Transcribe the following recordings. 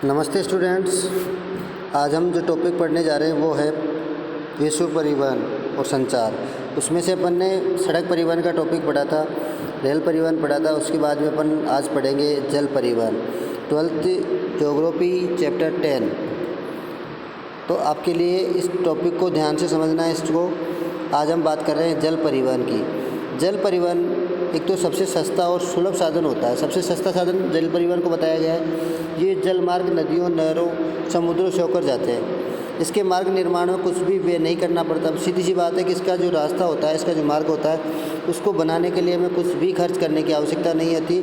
नमस्ते स्टूडेंट्स। आज हम जो टॉपिक पढ़ने जा रहे हैं वो है विश्व परिवहन और संचार। उसमें से अपन ने सड़क परिवहन का टॉपिक पढ़ा था, रेल परिवहन पढ़ा था, उसके बाद में अपन आज पढ़ेंगे जल परिवहन, 12th ज्योग्राफी चैप्टर 10। तो आपके लिए इस टॉपिक को ध्यान से समझना है। इसको आज हम बात कर रहे हैं जल परिवहन की। जल परिवहन एक तो सबसे सस्ता और सुलभ साधन होता है। सबसे सस्ता साधन जल परिवहन को बताया गया है। ये जल मार्ग नदियों, नहरों, समुद्रों से होकर जाते हैं। इसके मार्ग निर्माण में कुछ भी व्यय नहीं करना पड़ता। सीधी सी बात है कि इसका जो रास्ता होता है, इसका जो मार्ग होता है, उसको बनाने के लिए हमें कुछ भी खर्च करने की आवश्यकता नहीं होती।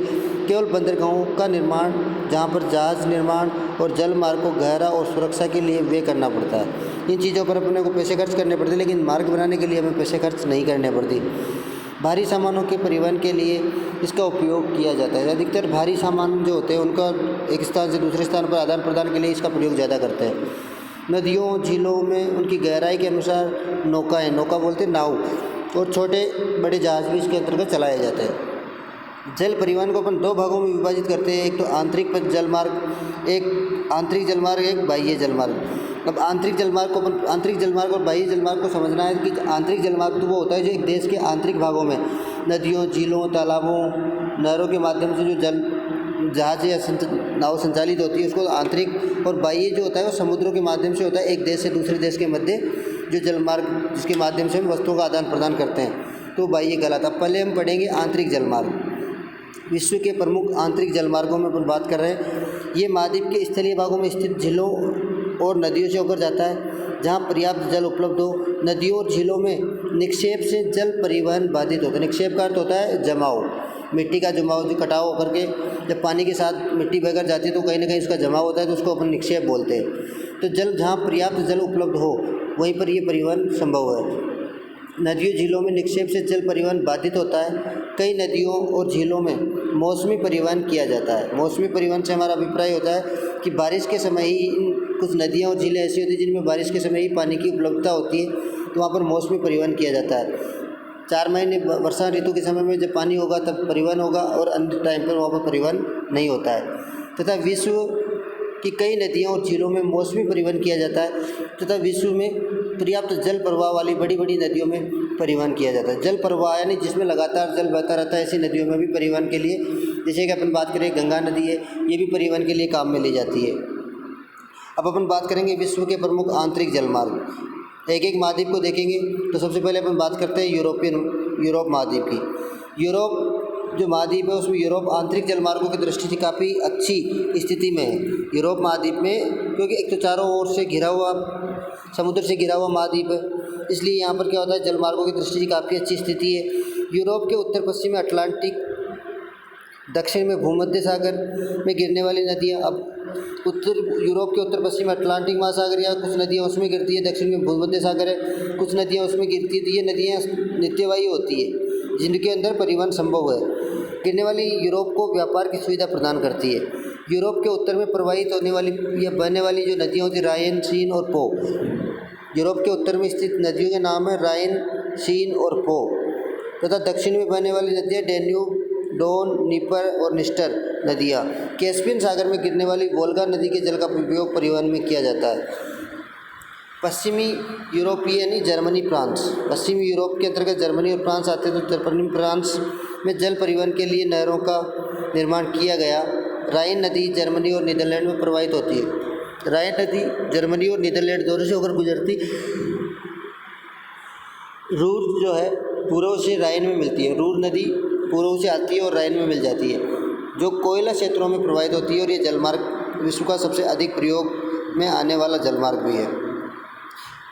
केवल बंदरगाहों का निर्माण, जहाँ पर जहाज़ निर्माण और जल मार्ग को गहरा और सुरक्षा के लिए व्यय करना पड़ता है। इन चीज़ों पर अपने को पैसे खर्च करने पड़ते हैं, लेकिन मार्ग बनाने के लिए हमें पैसे खर्च नहीं करने पड़ती। भारी सामानों के परिवहन के लिए इसका उपयोग किया जाता है। अधिकतर भारी सामान जो होते हैं उनका एक स्थान से दूसरे स्थान पर आदान प्रदान के लिए इसका प्रयोग ज़्यादा करते हैं। नदियों, झीलों में उनकी गहराई के अनुसार नौका बोलते हैं नाव, और छोटे बड़े जहाज़ भी इसके अंतर्गत चलाए जाते हैं। जल परिवहन को अपन दो भागों में विभाजित करते हैं। एक तो आंतरिक जलमार्ग, एक आंतरिक जलमार्ग, एक बाह्य जलमार्ग। अब आंतरिक जलमार्ग और बाह्य जलमार्ग को समझना है कि आंतरिक जलमार्ग तो वो होता है जो एक देश के आंतरिक भागों में नदियों, झीलों, तालाबों, नहरों के माध्यम से जो जहाज या नाव संचालित होती है उसको आंतरिक, और बाह्य जो होता है वो समुद्रों के माध्यम से होता है, एक देश से दूसरे देश के मध्य जो जलमार्ग जिसके माध्यम से हम वस्तुओं का आदान प्रदान करते हैं तो बाह्य कहलाता है। पहले हम पढ़ेंगे आंतरिक जलमार्ग। विश्व के प्रमुख आंतरिक जलमार्गों में अपन बात कर रहे हैं। ये महाद्वीप के स्थलीय भागों में स्थित झीलों और नदियों से होकर जाता है, जहाँ पर्याप्त जल उपलब्ध हो। नदियों और झीलों में निक्षेप से जल परिवहन बाधित होता है। निक्षेप का अर्थ होता है जमाव, मिट्टी का जमाव, जो कटाव होकर के जब पानी के साथ मिट्टी बहकर जाती है तो कहीं ना कहीं उसका जमाव होता है, तो उसको अपन निक्षेप बोलते हैं। तो जल जहाँ पर्याप्त जल उपलब्ध हो वहीं पर ये परिवहन संभव है। नदियों, झीलों में निक्षेप से जल परिवहन बाधित होता है। कई नदियों और झीलों में मौसमी परिवहन किया जाता है। मौसमी परिवहन से हमारा अभिप्राय होता है कि बारिश के समय ही कुछ नदियाँ और झीलें ऐसी होती हैं जिनमें बारिश के समय ही पानी की उपलब्धता होती है, तो वहाँ पर मौसमी परिवहन किया जाता है। 4 महीने वर्षा ऋतु के समय में जब पानी होगा तब परिवहन होगा, और अन्य टाइम पर वहाँ पर परिवहन नहीं होता है। तथा विश्व की कई नदियों और झीलों में मौसमी परिवहन किया जाता है, तथा विश्व में पर्याप्त जल प्रवाह वाली बड़ी बड़ी नदियों में परिवहन किया जाता है। जल प्रवाह यानी जिसमें लगातार जल बहता रहता है, ऐसी नदियों में भी परिवहन के लिए, जैसे कि अपन बात करें गंगा नदी है, ये भी परिवहन के लिए काम में ली जाती है। अब अपन बात करेंगे विश्व के प्रमुख आंतरिक जलमार्ग। एक एक महाद्वीप को देखेंगे तो सबसे पहले अपन बात करते हैं यूरोप महाद्वीप की। यूरोप जो महाद्वीप है उसमें यूरोप आंतरिक जलमार्गों की दृष्टि से काफ़ी अच्छी स्थिति में है। यूरोप महाद्वीप में, क्योंकि एक तो चारों ओर से घिरा हुआ, समुद्र से घिरा हुआ महाद्वीप है, इसलिए यहाँ पर क्या होता है, जलमार्गों की दृष्टि से काफ़ी अच्छी स्थिति है। यूरोप के उत्तर पश्चिम में अटलांटिक, दक्षिण में भूमध्य सागर में गिरने वाली नदियाँ। अब यूरोप के उत्तर पश्चिम में अटलांटिक महासागर या कुछ नदियाँ उसमें गिरती है, दक्षिण में भूमध्य सागर है, कुछ नदियाँ उसमें गिरती है। तो ये नदियाँ नित्यवाही होती है जिनके अंदर परिवहन संभव है। गिरने वाली यूरोप को व्यापार की सुविधा प्रदान करती है। यूरोप के उत्तर में प्रवाहित होने वाली या बहने वाली जो नदियाँ होती है राइन, सीन और पो। यूरोप के उत्तर में स्थित नदियों के नाम है राइन, सीन और पो, तथा दक्षिण में बहने वाली नदियाँ डेन्यूब, डोन, नीपर और निस्टर नदियाँ। कैस्पियन सागर में गिरने वाली वोल्गा नदी के जल का उपयोग परिवहन में किया जाता है। पश्चिमी यूरोपीय यानी जर्मनी, फ्रांस। पश्चिमी यूरोप के अंतर्गत जर्मनी और फ्रांस आते हैं, तो जर्मनी, फ्रांस में जल परिवहन के लिए नहरों का निर्माण किया गया। राइन नदी जर्मनी और नीदरलैंड में प्रवाहित होती है। राइन नदी जर्मनी और नीदरलैंड दोनों से होकर गुजरती। रूर जो है पूर्व से राइन में मिलती है। रूर नदी पूर्व से आती है और राइन में मिल जाती है, जो कोयला क्षेत्रों में प्रवाहित होती है, और ये जलमार्ग विश्व का सबसे अधिक प्रयोग में आने वाला जलमार्ग भी है।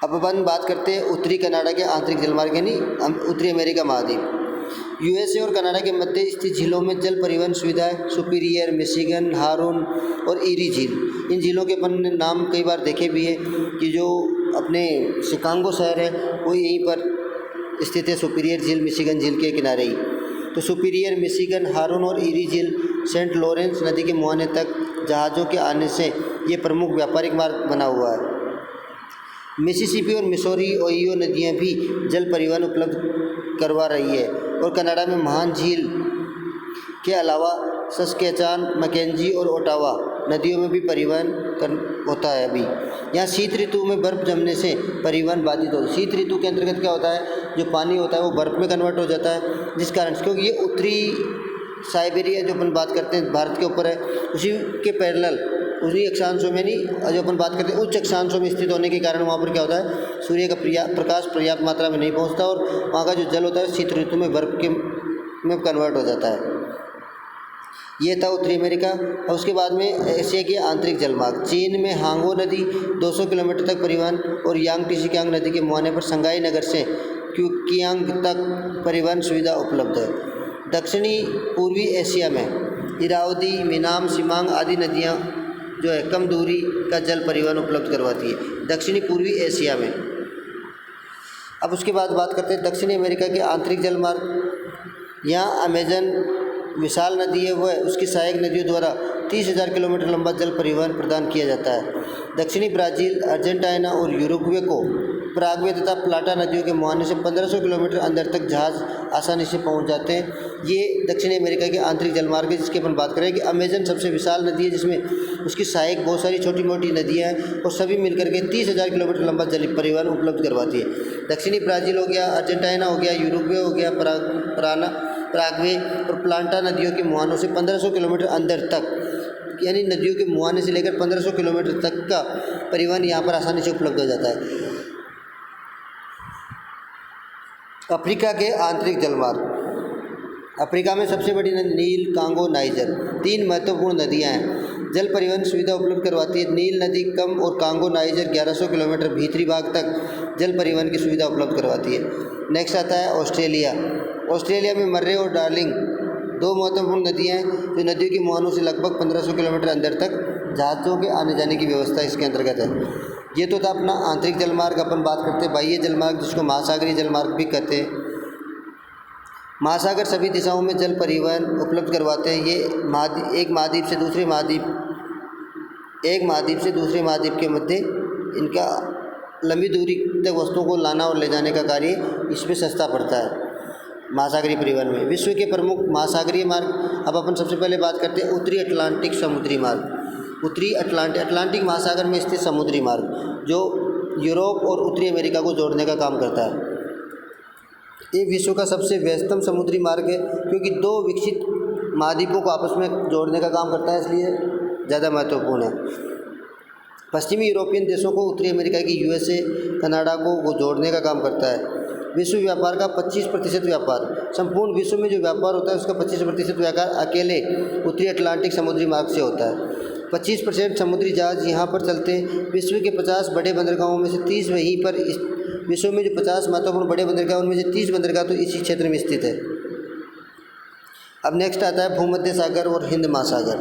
अब अपन बात करते हैं उत्तरी कनाडा के आंतरिक जलमार्ग यानी उत्तरी अमेरिका महाद्वीप। यूएसए और कनाडा के मध्य स्थित झीलों में जल परिवहन सुविधाएं सुपीरियर, मिशिगन, हारून और ईरी झील। इन झीलों के अपन ने नाम कई बार देखे भी हैं कि जो अपने शिकागो शहर है वो यहीं पर स्थित है, सुपीरियर झील मिशिगन झील के किनारे ही। तो सुपीरियर, मिशिगन, हारून और ईरी झील सेंट लॉरेंस नदी के मुहाने तक जहाज़ों के आने से ये प्रमुख व्यापारिक मार्ग बना हुआ है। मिसिसिपी और मिसौरी, ओहियो नदियाँ भी जल परिवहन उपलब्ध करवा रही है, और कनाडा में महान झील के अलावा सस्केचान, मैकेंजी और ओटावा नदियों में भी परिवहन होता है। अभी यहाँ शीत ऋतु में बर्फ़ जमने से परिवहन बाधित होता है। शीत ऋतु के अंतर्गत क्या होता है, जो पानी होता है वो बर्फ़ में कन्वर्ट हो जाता है, जिस कारण क्योंकि ये उत्तरी साइबेरिया जो अपन बात करते हैं भारत के ऊपर है, उसी के पैरेलल उसी अक्षांशों में नहीं, जो अपन बात करते हैं उच्च अक्षांशों में स्थित होने के कारण वहाँ पर क्या होता है, सूर्य का प्रकाश पर्याप्त मात्रा में नहीं पहुँचता और वहाँ का जो जल होता है शीत ऋतु में बर्फ़ के में कन्वर्ट हो जाता है। ये था उत्तरी अमेरिका। और उसके बाद में एशिया के आंतरिक जलमार्ग, चीन में हांगो नदी 200 किलोमीटर तक परिवहन और यांगटीसी कियांग नदी के मुहाने पर संगाई नगर से क्यूकियांग तक परिवहन सुविधा उपलब्ध है। दक्षिणी पूर्वी एशिया में इरावदी, मिनाम, सिमांग आदि नदियाँ जो है कम दूरी का जल परिवहन उपलब्ध करवाती है दक्षिणी पूर्वी एशिया में। अब उसके बाद बात करते हैं दक्षिणी अमेरिका के आंतरिक जलमार्ग। यहाँ अमेजन विशाल नदी है, वह उसकी सहायक नदियों द्वारा 30,000 किलोमीटर लंबा जल परिवहन प्रदान किया जाता है। दक्षिणी ब्राज़ील, अर्जेंटीना और यूरुग्वे को पराग्वे तथा प्लाटा नदियों के मुहाने से 1500 किलोमीटर अंदर तक जहाज़ आसानी से पहुंच जाते हैं। ये दक्षिणी अमेरिका के आंतरिक जलमार्ग है, जिसकी अपन बात करें कि अमेजन सबसे विशाल नदी है, जिसमें उसकी सहायक बहुत सारी छोटी मोटी नदियाँ हैं और सभी मिलकर के 30,000 किलोमीटर लंबा जल परिवहन उपलब्ध करवाती है। दक्षिणी ब्राज़ील हो गया, अर्जेंटीना हो गया, यूरुग्वे हो गया, पराग्वे और प्लाटा नदियों के मुहानों से 1500 किलोमीटर अंदर तक, यानी नदियों के मुहाने से लेकर 1500 किलोमीटर तक का परिवहन यहाँ पर आसानी से उपलब्ध हो जाता है। अफ्रीका के आंतरिक जलमार्ग। अफ्रीका में सबसे बड़ी नदी नील, कांगो, नाइजर 3 महत्वपूर्ण नदियाँ हैं। जल परिवहन सुविधा उपलब्ध करवाती है। नील नदी कम और कांगो नाइजर 1100 किलोमीटर भीतरी भाग तक जल परिवहन की सुविधा उपलब्ध करवाती है। नेक्स्ट आता है ऑस्ट्रेलिया। ऑस्ट्रेलिया में मर्रे और डार्लिंग 2 महत्वपूर्ण नदियाँ हैं, जो नदियों के मुहानों से लगभग 1500 किलोमीटर अंदर तक जहाज़ों के आने जाने की व्यवस्था इसके अंतर्गत है। ये तो था अपना आंतरिक जलमार्ग। अपन बात करते हैं बाह्य जलमार्ग, जिसको महासागरीय जलमार्ग भी कहते हैं। महासागर सभी दिशाओं में जल परिवहन उपलब्ध करवाते हैं। ये एक महाद्वीप से दूसरे महाद्वीप के मध्य इनका लंबी दूरी तक वस्तुओं को लाना और ले जाने का कार्य इसमें सस्ता पड़ता है महासागरीय परिवहन में। विश्व के प्रमुख महासागरीय मार्ग। अब अपन सबसे पहले बात करते हैं उत्तरी अटलांटिक समुद्री मार्ग। उत्तरी अटलांटिक महासागर में स्थित समुद्री मार्ग, जो यूरोप और उत्तरी अमेरिका को जोड़ने का काम करता है। ये विश्व का सबसे व्यस्तम समुद्री मार्ग है, क्योंकि 2 विकसित महाद्वीपों को आपस में जोड़ने का काम करता है, इसलिए ज़्यादा महत्वपूर्ण है। पश्चिमी यूरोपियन देशों को उत्तरी अमेरिका की यूएसए, कनाडा को वो जोड़ने का काम करता है। विश्व व्यापार का 25% व्यापार, संपूर्ण विश्व में जो व्यापार होता है उसका 25% व्यापार अकेले उत्तरी अटलांटिक समुद्री मार्ग से होता है। 25% समुद्री जहाज़ यहाँ पर चलते हैं। विश्व के 50 बड़े बंदरगाहों में से 30 वहीं पर, विश्व में जो 50 महत्वपूर्ण बड़े बंदरगाह उनमें से 30 बंदरगाह तो इसी क्षेत्र में स्थित है। अब नेक्स्ट आता है भूमध्य सागर और हिंद महासागर।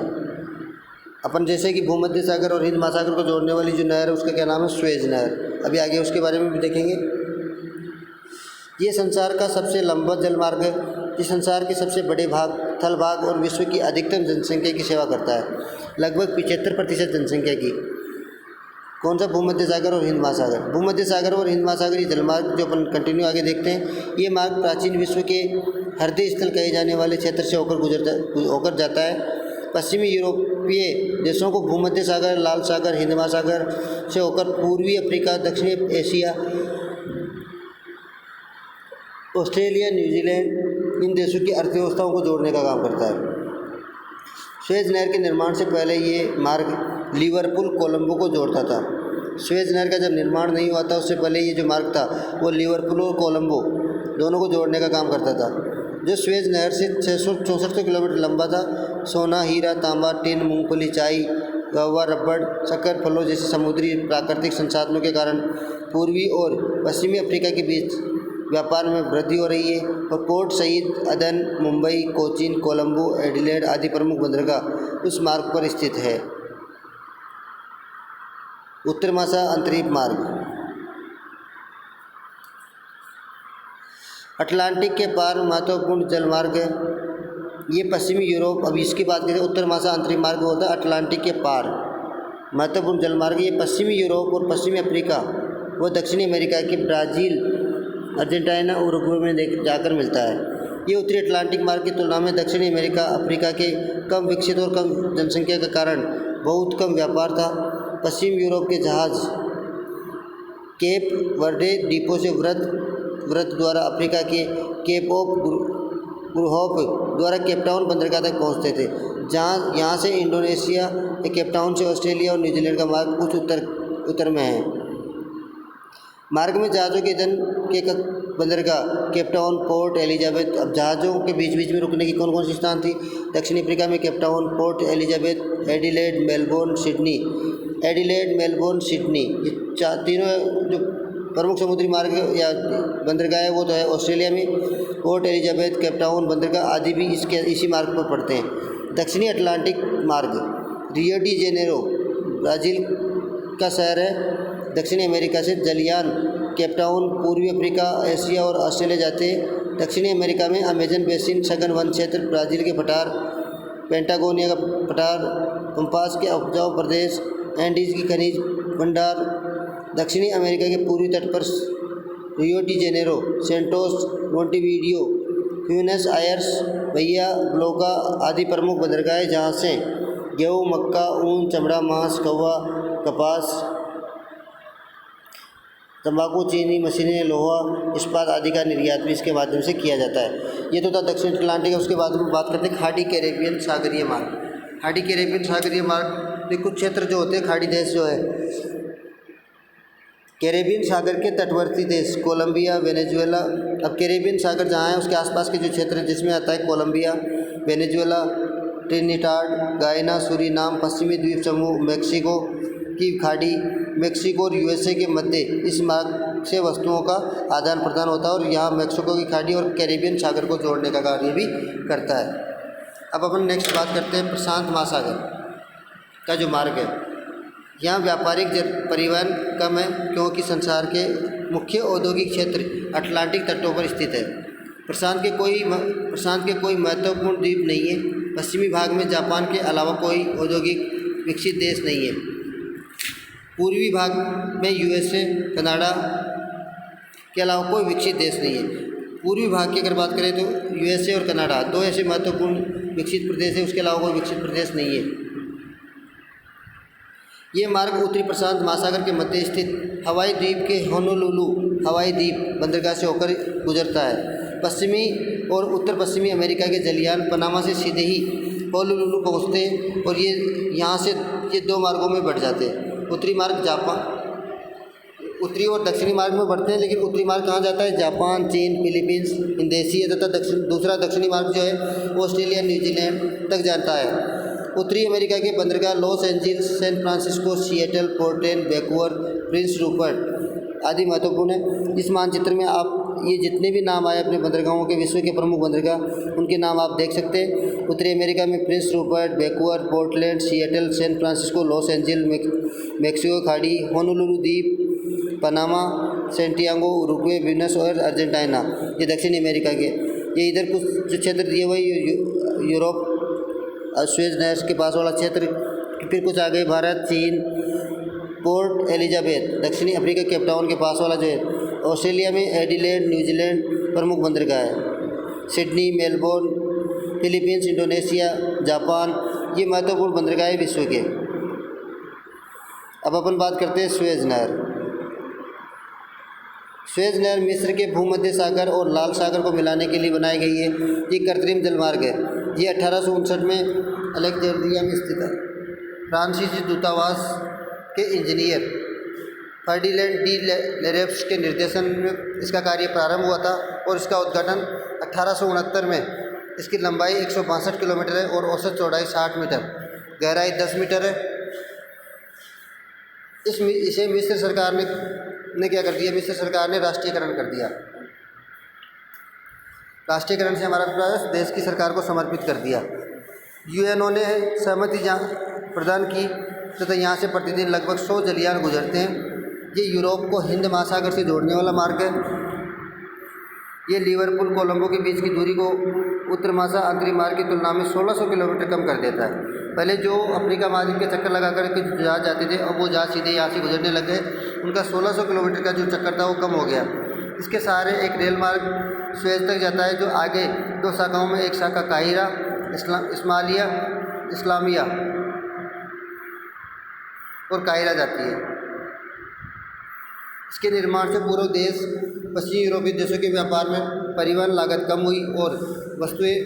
अपन जैसे कि भूमध्य सागर और हिंद महासागर को जोड़ने वाली जो नहर है उसका क्या नाम है, स्वेज नहर। अभी आगे उसके बारे में भी देखेंगे। ये संसार का सबसे लंबा जलमार्ग है, जिस संसार के सबसे बड़े भाग, थल भाग और विश्व की अधिकतम जनसंख्या की सेवा करता है, लगभग 75% जनसंख्या की। कौन सा, भूमध्य सागर और हिंद महासागर। भूमध्य सागर और हिंद महासागरीय जलमार्ग जो अपन कंटिन्यू आगे देखते हैं, ये मार्ग प्राचीन विश्व के हृदय स्थल कहे जाने वाले क्षेत्र से होकर जाता है। पश्चिमी यूरोपीय देशों को भूमध्य सागर, लाल सागर, हिंद महासागर से होकर पूर्वी अफ्रीका, दक्षिणी एशिया, ऑस्ट्रेलिया, न्यूजीलैंड इन देशों की अर्थव्यवस्थाओं को जोड़ने का काम करता है। स्वेज नहर के निर्माण से पहले ये मार्ग लिवरपूल, कोलंबो को जोड़ता था। स्वेज नहर का जब निर्माण नहीं हुआ था, उससे पहले ये जो मार्ग था वो लिवरपूल और कोलंबो दोनों को जोड़ने का काम करता था। जो स्वेज नहर से 664 किलोमीटर लंबा था। सोना, हीरा, तांबा, टिन, मूंगफली, चाय, गवा, रबड़, शक्कर, फलों जैसे समुद्री प्राकृतिक संसाधनों के कारण पूर्वी और पश्चिमी अफ्रीका के बीच व्यापार में वृद्धि हो रही है। और पोर्ट सईद, अदन, मुंबई, कोचीन, कोलंबो, एडिलेड आदि प्रमुख बंदरगाह उस मार्ग पर स्थित है। उत्तर महासा अंतरीप मार्ग। अटलांटिक के पार महत्वपूर्ण जलमार्ग है। ये पश्चिमी यूरोप, अब इसकी बात करें, उत्तर महासा अंतरिम मार्ग होता है अटलांटिक के पार महत्वपूर्ण जलमार्ग। ये पश्चिमी यूरोप और पश्चिमी अफ्रीका व दक्षिणी अमेरिका के ब्राज़ील, अर्जेंटीना और उरुग्वे में जाकर मिलता है। ये उत्तरी अटलांटिक मार्ग की तुलना में दक्षिणी अमेरिका अफ्रीका के कम विकसित और कम जनसंख्या के कारण बहुत कम व्यापार था। पश्चिम यूरोप के जहाज़ केप वर्डे द्वीपों से वृत्त द्वारा अफ्रीका के केप ऑफ गुड होप द्वारा केपटाउन बंदरगाह तक पहुंचते थे, जहां यहाँ से इंडोनेशिया या केपटाउन से ऑस्ट्रेलिया और न्यूजीलैंड का मार्ग कुछ उत्तर में है। मार्ग में जहाज़ों के ईंधन के बंदरगाह केपटाउन, पोर्ट एलिजाबेथ। अब जहाज़ों के बीच बीच में रुकने की कौन कौन सी स्थान थी? दक्षिण अफ्रीका में Cape Town, port Elizabeth, Adelaide, Melbourne, Sydney. Adelaide, Melbourne, Sydney, ये तीनों जो प्रमुख समुद्री मार्ग या बंदरगाह है वो तो है ऑस्ट्रेलिया में। पोर्ट एलिजाबेथ, केपटाउन बंदरगाह आदि भी इसी मार्ग पर पड़ते हैं। दक्षिणी अटलांटिक मार्ग रियो डी जेनेरो ब्राज़ील का शहर है। दक्षिणी अमेरिका से जलियान, केपटाउन, पूर्वी अफ्रीका, एशिया और ऑस्ट्रेलिया जाते हैं। दक्षिणी अमेरिका में अमेजन बेसिन, सघन वन क्षेत्र, ब्राज़ील के पठार, पेंटागोनिया का पठार, पम्पास के उपजाऊ प्रदेश, एंडीज की खनिज भंडार। दक्षिणी अमेरिका के पूर्वी तट पर Rio de Janeiro, Santos, Montevideo, Buenos Aires, Bahia Blanca आदि प्रमुख बंदरगाह जहाँ से गेहूँ, मक्का, ऊन, चमड़ा, मांस, कौवा, कपास, तंबाकू, चीनी, मशीनें, लोहा, इस्पात आदि का निर्यात भी इसके माध्यम से किया जाता है। ये तो था दक्षिण अटलांटिक। उसके बाद में बात करते हैं खाड़ी कैरेबियन सागरीय मार्ग। खाड़ी कैरेबियन सागरीय मार्ग में कुछ क्षेत्र जो होते हैं, खाड़ी देश जो है कैरेबियन सागर के तटवर्ती देश कोलंबिया, वेनेजुएला। अब कैरेबियन सागर जहाँ है उसके आसपास के जो क्षेत्र है जिसमें आता है कोलंबिया, वेनेजुएला, ट्रिनिडाड, गायना, सूरीनाम, पश्चिमी द्वीप समूह, मेक्सिको की खाड़ी, मेक्सिको और यूएसए के मध्य इस मार्ग से वस्तुओं का आदान प्रदान होता है और यहाँ मेक्सिको की खाड़ी और कैरेबियन सागर को जोड़ने का कार्य भी करता है। अब अपन नेक्स्ट बात करते हैं प्रशांत महासागर का जो मार्ग है। यहाँ व्यापारिक परिवहन कम है क्योंकि संसार के मुख्य औद्योगिक क्षेत्र अटलांटिक तटों पर स्थित है। प्रशांत के कोई महत्वपूर्ण द्वीप नहीं है। पश्चिमी भाग में जापान के अलावा कोई औद्योगिक विकसित देश नहीं है। पूर्वी भाग में यूएसए, कनाडा के अलावा कोई विकसित देश नहीं है। पूर्वी भाग की अगर बात करें तो यूएसए और कनाडा दो ऐसे महत्वपूर्ण विकसित प्रदेश है, उसके अलावा कोई विकसित प्रदेश नहीं है। ये मार्ग उत्तरी प्रशांत महासागर के मध्य स्थित हवाई द्वीप के होनोलुलु हवाई द्वीप बंदरगाह से होकर गुजरता है। पश्चिमी और उत्तर पश्चिमी अमेरिका के जलियान, पनामा से सीधे ही होनोलुलु पहुँचते हैं और यहाँ से ये दो मार्गों में बढ़ जाते हैं। उत्तरी मार्ग उत्तरी और दक्षिणी मार्ग में बढ़ते हैं, लेकिन उत्तरी मार्ग कहाँ जाता है? जापान, चीन, फिलीपींस, इंडोनेशिया तथा दूसरा दक्षिणी मार्ग जो है ऑस्ट्रेलिया, न्यूजीलैंड तक जाता है। उत्तरी अमेरिका के बंदरगाह Los Angeles, San Francisco, Seattle, Portland, Vancouver, Prince Rupert आदि महत्वपूर्ण है। इस मानचित्र में आप ये जितने भी नाम आए अपने बंदरगाहों के, विश्व के प्रमुख बंदरगाह, उनके नाम आप देख सकते हैं। उत्तरी अमेरिका में Prince Rupert, Vancouver, Portland, Seattle, San Francisco, Los Angeles, Mexico खाड़ी, होनोलुलु द्वीप, पनामा, सैंटियागो, उरुग्वे, ब्यूनस और अर्जेंटीना, ये दक्षिणी अमेरिका के। ये इधर कुछ जो क्षेत्र दिए हुए यूरोप, स्वेज नहर के पास वाला क्षेत्र, फिर कुछ आगे भारत, चीन, पोर्ट एलिजाबेथ, दक्षिणी अफ्रीका केपटाउन के पास वाला जो है, ऑस्ट्रेलिया में एडिलेड, न्यूजीलैंड प्रमुख बंदरगाह है, Sydney, Melbourne, Philippines, Indonesia, Japan, ये महत्वपूर्ण बंदरगाह है विश्व के। अब अपन बात करते हैं स्वेज नहर। स्वेज नहर मिस्र के भूमध्य सागर और लाल सागर को मिलाने के लिए बनाई गई है। ये कृत्रिम जलमार्ग है। ये 1859 में अलेक्जेंड्रिया में स्थित है। फ्रांसीसी दूतावास के इंजीनियर फर्डिनैंड डी लेरेब्स के निर्देशन में इसका कार्य प्रारंभ हुआ था और इसका उद्घाटन 1869 में। इसकी लंबाई 162 किलोमीटर है और औसत चौड़ाई 60 मीटर, गहराई 10 मीटर है। इसे मिस्र सरकार ने क्या कर दिया? मिस्र सरकार ने राष्ट्रीयकरण कर दिया। राष्ट्रीयकरण से हमारा अभिप्राय देश की सरकार को समर्पित कर दिया। यूएनओ ने सहमति प्रदान की तथा यहाँ से प्रतिदिन लगभग 100 जलयान गुजरते हैं। ये यूरोप को हिंद महासागर से जोड़ने वाला मार्ग है। ये लिवरपूल कोलंबो के बीच की दूरी को उत्तर महासागर अंतरिम मार्ग की तुलना में 1600 किलोमीटर कम कर देता है। पहले जो अफ्रीका महाद्वीप के चक्कर लगा कर के जहाज जाते थे, अब वो जहाज सीधे यहाँ से गुजरने लग गए। उनका 1600 किलोमीटर का जो चक्कर था वो कम हो गया। इसके सहारे एक रेल मार्ग स्वेज तक जाता है जो आगे दो शाखाओं में, एक शाखा काहिरा इस्माइलिया इस्लामिया और काहिरा जाती है। इसके निर्माण से पूर्व देश पश्चिमी यूरोपीय देशों के व्यापार में परिवहन लागत कम हुई और वस्तुएं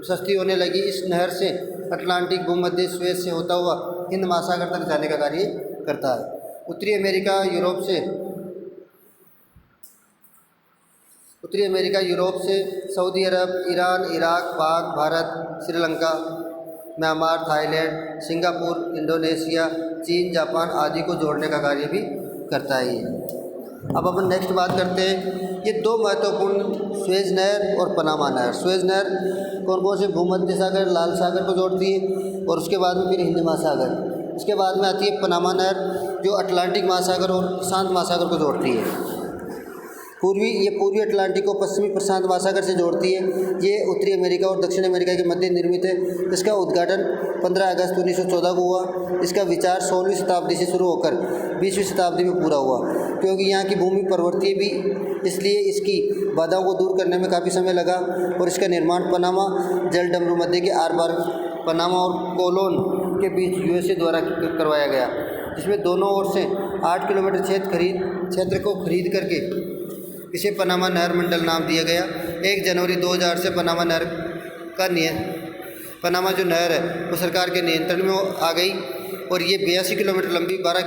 सस्ती होने लगी। इस नहर से अटलांटिक भूमध्य स्वेज से होता हुआ हिंद महासागर तक जाने का कार्य करता है। उत्तरी अमेरिका यूरोप से सऊदी अरब, ईरान, इराक, पाक, Bharat, Sri Lanka, Myanmar, Thailand, Singapore, Indonesia, चीन, जापान आदि को जोड़ने का कार्य भी करता है ये। अब अपन नेक्स्ट बात करते हैं, ये दो महत्वपूर्ण स्वेज नहर और पनामा नहर। स्वेज नहर कौन से भूमध्य सागर, लाल सागर को जोड़ती है और उसके बाद में फिर हिंद महासागर। इसके बाद में आती है पनामा नहर जो अटलांटिक महासागर और शांत महासागर को जोड़ती है। पूर्वी अटलांटिक को पश्चिमी प्रशांत महासागर से जोड़ती है। ये उत्तरी अमेरिका और दक्षिण अमेरिका के मध्य निर्मित है। इसका उद्घाटन 15 अगस्त 1914 को हुआ। इसका विचार 16वीं शताब्दी से शुरू होकर 20वीं शताब्दी में पूरा हुआ। क्योंकि यहाँ की भूमि पर्वतीय भी, इसलिए इसकी बाधाओं को दूर करने में काफ़ी समय लगा और इसका निर्माण पनामा जलडमरू मध्य के आर पार पनामा और कोलोन के बीच यूएसए द्वारा करवाया गया, जिसमें दोनों ओर से 8 किलोमीटर क्षेत्र को खरीद करके इसे पनामा नहर मंडल नाम दिया गया। 1 जनवरी 2000 से पनामा नहर पनामा जो नहर है वो सरकार के नियंत्रण में आ गई और ये 82 किलोमीटर लंबी 12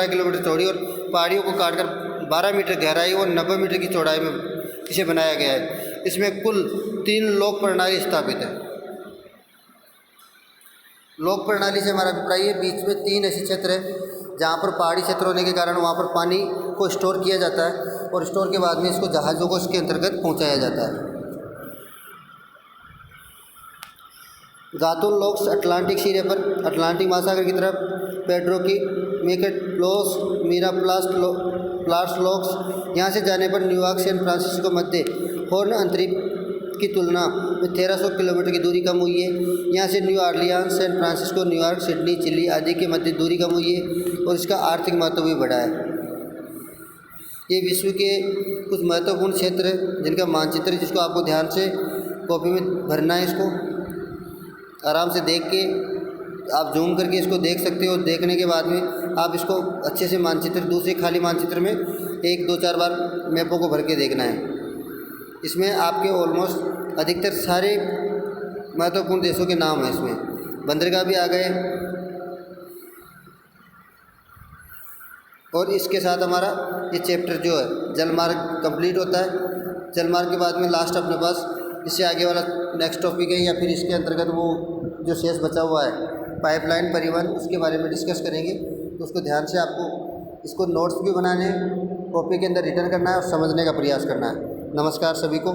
किलोमीटर चौड़ी और पहाड़ियों को काटकर 12 मीटर गहराई और 90 मीटर की चौड़ाई में इसे बनाया गया है। इसमें कुल 3 लोक प्रणाली स्थापित है। लोक प्रणाली से हमारा अभिप्राय है, बीच में 3 ऐसे क्षेत्र है जहाँ पर पहाड़ी क्षेत्र होने के कारण वहाँ पर पानी को स्टोर किया जाता है और स्टोर के बाद में इसको जहाज़ों को इसके अंतर्गत पहुँचाया जाता है। गातुल लॉक्स अटलांटिक सिरे पर अटलांटिक महासागर की तरफ, पेड्रो की मेकेट लॉस मिराप्लास लॉक्स यहाँ से जाने पर न्यूयॉर्क सैन फ्रांसिस्को मध्य हॉर्न अंतरिक्ष की तुलना में 1300 किलोमीटर की दूरी कम हुई है। यहाँ से New Orleans, San Francisco, New York, Sydney, Chile आदि के मध्य दूरी कम हुई है और इसका आर्थिक महत्व भी बढ़ा है। ये विश्व के कुछ महत्वपूर्ण क्षेत्र है जिनका मानचित्र, जिसको आपको ध्यान से कॉपी में भरना है। इसको आराम से देख के आप जूम करके इसको देख सकते हो। देखने के बाद में आप इसको अच्छे से मानचित्र, दूसरे खाली मानचित्र में 1, 2, 4 बार मैपों को भर के देखना है। इसमें आपके ऑलमोस्ट अधिकतर सारे महत्वपूर्ण देशों के नाम हैं। इसमें बंदरगाह भी आ गए और इसके साथ हमारा ये चैप्टर जो है जलमार्ग कंप्लीट होता है। जलमार्ग के बाद में लास्ट अपने पास इससे आगे वाला नेक्स्ट टॉपिक है या फिर इसके अंतर्गत वो जो शेष बचा हुआ है पाइपलाइन परिवहन, उसके बारे में डिस्कस करेंगे। तो उसको ध्यान से आपको इसको नोट्स भी बनाने हैं, कॉपी के अंदर रिटर्न करना है और समझने का प्रयास करना है। नमस्कार सभी को।